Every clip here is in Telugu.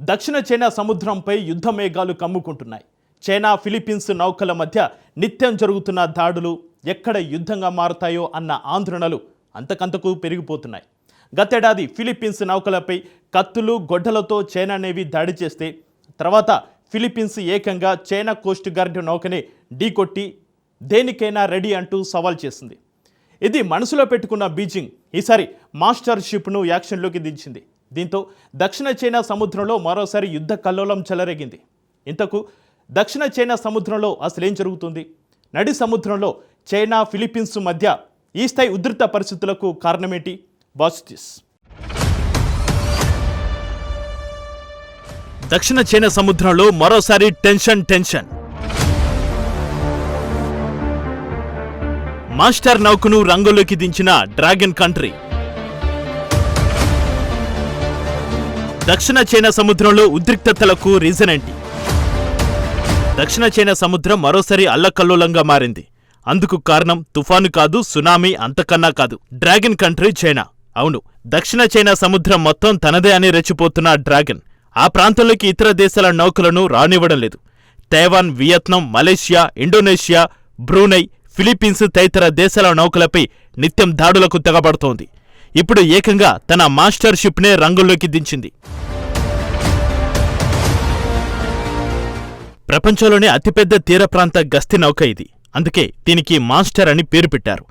దక్షిణ చైనా సముద్రంపై యుద్ధ మేఘాలు కమ్ముకుంటున్నాయి. చైనా ఫిలిప్పీన్స్ నౌకల మధ్య నిత్యం జరుగుతున్న దాడులు ఎక్కడ యుద్ధంగా మారుతాయో అన్న ఆందోళనలు అంతకంతకు పెరిగిపోతున్నాయి. గతేడాది ఫిలిప్పీన్స్ నౌకలపై కత్తులు గొడ్డలతో చైనా నేవీ దాడి చేస్తే తర్వాత ఫిలిప్పీన్స్ ఏకంగా చైనా కోస్ట్ గార్డ్ నౌకనే ఢీకొట్టి దేనికైనా రెడీ అంటూ సవాల్ చేసింది. ఇది మనసులో పెట్టుకున్న బీజింగ్ ఈసారి మాస్టర్ షిప్ను యాక్షన్లోకి దించింది. దీంతో దక్షిణ చైనా సముద్రంలో మరోసారి యుద్ధ కల్లోలం చెలరేగింది. ఇంతకు దక్షిణ చైనా సముద్రంలో అసలేం జరుగుతుంది? నడి సముద్రంలో చైనా ఫిలిప్పీన్స్ మధ్య ఈ స్థాయి ఉధృత పరిస్థితులకు కారణమేంటి? Watch this. దక్షిణ చైనా సముద్రంలో మరోసారి టెన్షన్. మాస్టర్ నౌకను రంగంలోకి దించిన డ్రాగన్ కంట్రీ. దక్షిణ చైనా సముద్రంలో ఉద్రిక్తతలకు రీజన్ ఏంటి? దక్షిణ చైనా సముద్రం మరోసారి అల్లకల్లోలంగా మారింది. అందుకు కారణం తుఫాను కాదు, సునామీ అంతకన్నా కాదు, డ్రాగన్ కంట్రీ చైనా. అవును, దక్షిణ చైనా సముద్రం మొత్తం తనదే అని రెచ్చిపోతున్న డ్రాగన్ ఆ ప్రాంతంలోకి ఇతర దేశాల నౌకలను రానివ్వడం లేదు. Taiwan, Vietnam, Malaysia, Indonesia, Brunei, Philippines తదితర దేశాల నౌకలపై నిత్యం దాడులకు తెగబడుతోంది. ఇప్పుడు ఏకంగా తన మాస్టర్ షిప్నే రంగంలోకి దించింది. ప్రపంచంలోనే అతిపెద్ద తీర ప్రాంత గస్తీ నౌక ఇది. అందుకే దీనికి మాస్టర్ అని పేరు పెట్టారు.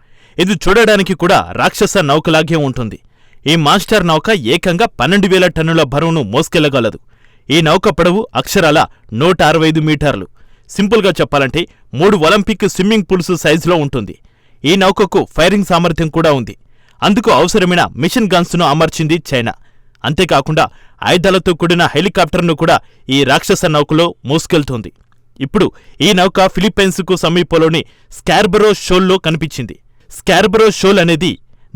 ఇది చూడడానికి కూడా రాక్షస నౌకలాగే ఉంటుంది. ఈ మాస్టర్ నౌక ఏకంగా 12,000 టన్నుల బరువును మోసుకెళ్లగలదు. ఈ నౌక పొడవు అక్షరాల 165 మీటర్లు. సింపుల్గా చెప్పాలంటే 3 ఒలింపిక్ స్విమ్మింగ్ పూల్స్ సైజులో ఉంటుంది. ఈ నౌకకు ఫైరింగ్ సామర్థ్యం కూడా ఉంది. అందుకు అవసరమైన మిషన్ గన్స్ను అమర్చింది చైనా. అంతేకాకుండా ఆయుధాలతో కూడిన హెలికాప్టర్ను కూడా ఈ రాక్షస నౌకలో మోసుకెళ్తోంది. ఇప్పుడు ఈ నౌక ఫిలిప్పైన్స్కు సమీపంలోని స్కార్బరో షోల్లో కనిపించింది. స్కార్బరో షోల్ అనేది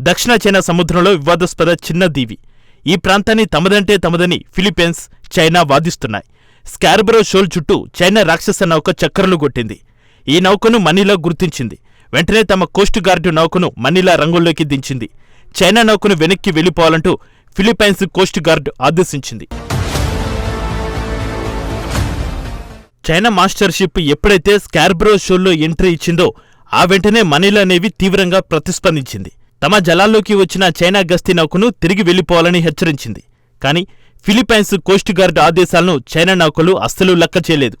దక్షిణ చైనా సముద్రంలో వివాదాస్పద చిన్న దీవి. ఈ ప్రాంతాన్ని తమదంటే తమదని ఫిలిప్పైన్స్, చైనా వాదిస్తున్నాయి. స్కార్బరో షోల్ చుట్టూ చైనా రాక్షస నౌక చక్కర్లు కొట్టింది. ఈ నౌకను మనీలా గుర్తించింది. వెంటనే తమ కోస్ట్ గార్డు నౌకను మనీలా రంగంలోకి దించింది. చైనా నౌకను వెనక్కి వెళ్లిపోవాలంటూ ఫిలిప్పైన్స్ కోస్ట్ గార్డ్ ఆదేశించింది. చైనా మాస్టర్ షిప్ ఎప్పుడైతే స్కార్బరో షోల్లో ఎంట్రీ ఇచ్చిందో ఆ వెంటనే మనీలా నేవీ తీవ్రంగా ప్రతిస్పందించింది. తమ జలాల్లోకి వచ్చిన చైనా గస్తీ నౌకను తిరిగి వెళ్లిపోవాలని హెచ్చరించింది. కానీ ఫిలిప్పైన్స్ కోస్ట్ గార్డ్ ఆదేశాలను చైనా నౌకలు అస్సలు లెక్క చేయలేదు.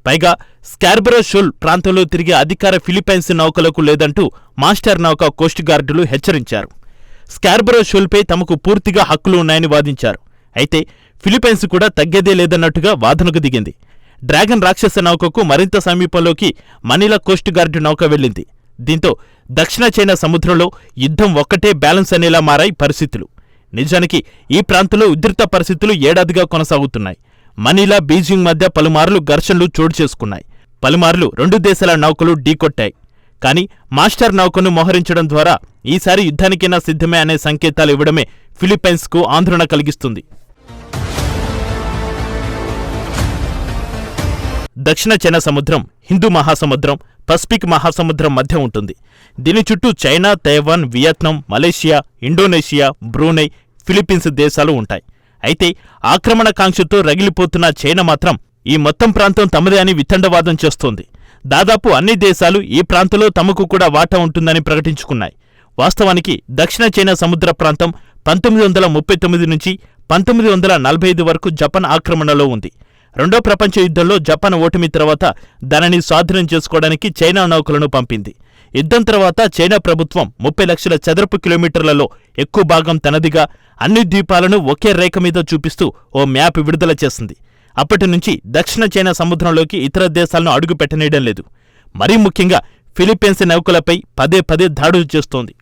పైగా స్కార్బరో షోల్ ప్రాంతంలో తిరిగే అధికార ఫిలిప్పైన్స్ నౌకలకు లేదంటూ మాస్టర్ నౌక కోస్ట్ గార్డులు హెచ్చరించారు. స్కార్బరో షోల్పై తమకు పూర్తిగా హక్కులు ఉన్నాయని వాదించారు. అయితే ఫిలిప్పైన్స్ కూడా తగ్గేదే లేదన్నట్టుగా వాదనకు దిగింది. డ్రాగన్ రాక్షస నౌకకు మరింత సమీపంలోకి మనీలా కోస్ట్ గార్డు నౌక వెళ్ళింది. దీంతో దక్షిణ చైనా సముద్రంలో యుద్ధం ఒక్కటే బ్యాలెన్స్ అనేలా మారాయి పరిస్థితులు. నిజానికి ఈ ప్రాంతంలో ఉధృత పరిస్థితులు ఏడాదిగా కొనసాగుతున్నాయి. మనీలా, బీజింగ్ మధ్య పలుమార్లు ఘర్షణలు చోటు చేసుకున్నాయి. పలుమార్లు 2 దేశాల నౌకలు ఢీకొట్టాయి. కానీ మాస్టర్ నౌకను మోహరించడం ద్వారా ఈసారి యుద్ధానికైనా సిద్ధమే అనే సంకేతాలు ఇవ్వడమే ఫిలిప్పైన్స్కు ఆందోళన కలిగిస్తుంది. దక్షిణ చైనా సముద్రం హిందూ మహాసముద్రం, పసిఫిక్ మహాసముద్రం మధ్య ఉంటుంది. దీని చుట్టూ China, Taiwan, Vietnam, Malaysia, Indonesia, Brunei, Philippines దేశాలు ఉంటాయి. అయితే ఆక్రమణకాంక్షతో రగిలిపోతున్న చైనా మాత్రం ఈ మొత్తం ప్రాంతం తమదే అని వితండవాదం చేస్తోంది. దాదాపు అన్ని దేశాలు ఈ ప్రాంతంలో తమకు కూడా వాటా ఉంటుందని ప్రకటించుకున్నాయి. వాస్తవానికి దక్షిణ చైనా సముద్ర ప్రాంతం 1939 నుంచి 1945 వరకు జపాన్ ఆక్రమణలో ఉంది. రెండో ప్రపంచ యుద్ధంలో జపాన్ ఓటమి తర్వాత దానిని స్వాధీనం చేసుకోవడానికి చైనా నౌకలను పంపింది. యుద్ధం తర్వాత చైనా ప్రభుత్వం 30 లక్షల చదరపు కిలోమీటర్లలో ఎక్కువ భాగం తనదిగా అన్ని ద్వీపాలను ఒకే రేఖ మీద చూపిస్తూ ఓ మ్యాప్ విడుదల చేసింది. అప్పటి నుంచి దక్షిణ చైనా సముద్రంలోకి ఇతర దేశాలను అడుగు పెట్టనీయడం లేదు. మరీ ముఖ్యంగా ఫిలిప్పైన్స్ నౌకలపై పదే దాడులు చేస్తోంది.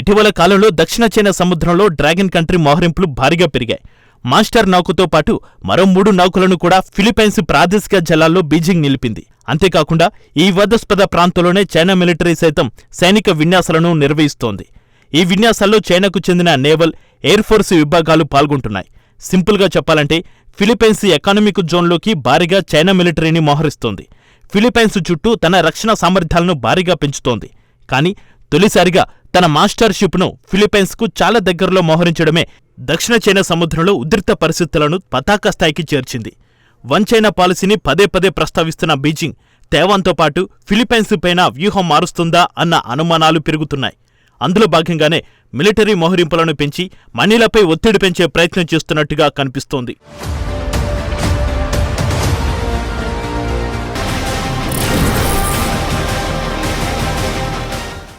ఇటీవల కాలంలో దక్షిణ చైనా సముద్రంలో డ్రాగన్ కంట్రీ మోహరింపులు భారీగా పెరిగాయి. మాస్టర్ నౌకతో పాటు మరో 3 నౌకలను కూడా ఫిలిప్పైన్స్ ప్రాదేశిక జలాల్లో బీజింగ్ నిలిపింది. అంతేకాకుండా ఈ వివాదాస్పద ప్రాంతంలోనే చైనా మిలిటరీ సైతం సైనిక విన్యాసాలను నిర్వహిస్తోంది. ఈ విన్యాసాల్లో చైనాకు చెందిన నేవల్, ఎయిర్ ఫోర్స్ విభాగాలు పాల్గొంటున్నాయి. సింపుల్గా చెప్పాలంటే ఫిలిప్పైన్స్ ఎకానమిక్ జోన్లోకి భారీగా చైనా మిలిటరీని మోహరిస్తోంది. ఫిలిప్పైన్స్ చుట్టూ తన రక్షణ సామర్థ్యాలను భారీగా పెంచుతోంది. కానీ తొలిసారిగా తన మాస్టర్ షిప్ను ఫిలిప్పైన్స్కు చాలా దగ్గరలో మోహరించడమే దక్షిణ చైనా సముద్రంలో ఉద్రిక్త పరిస్థితులను పతాక స్థాయికి చేర్చింది. వన్ చైనా పాలసీని పదే పదే ప్రస్తావిస్తున్న బీజింగ్ తైవాన్తో పాటు ఫిలిప్పైన్స్ పైన వ్యూహం మారుస్తుందా అన్న అనుమానాలు పెరుగుతున్నాయి. అందులో భాగంగానే మిలిటరీ మోహరింపులను పెంచి మనీలాపై ఒత్తిడి పెంచే ప్రయత్నం చేస్తున్నట్టుగా కనిపిస్తోంది.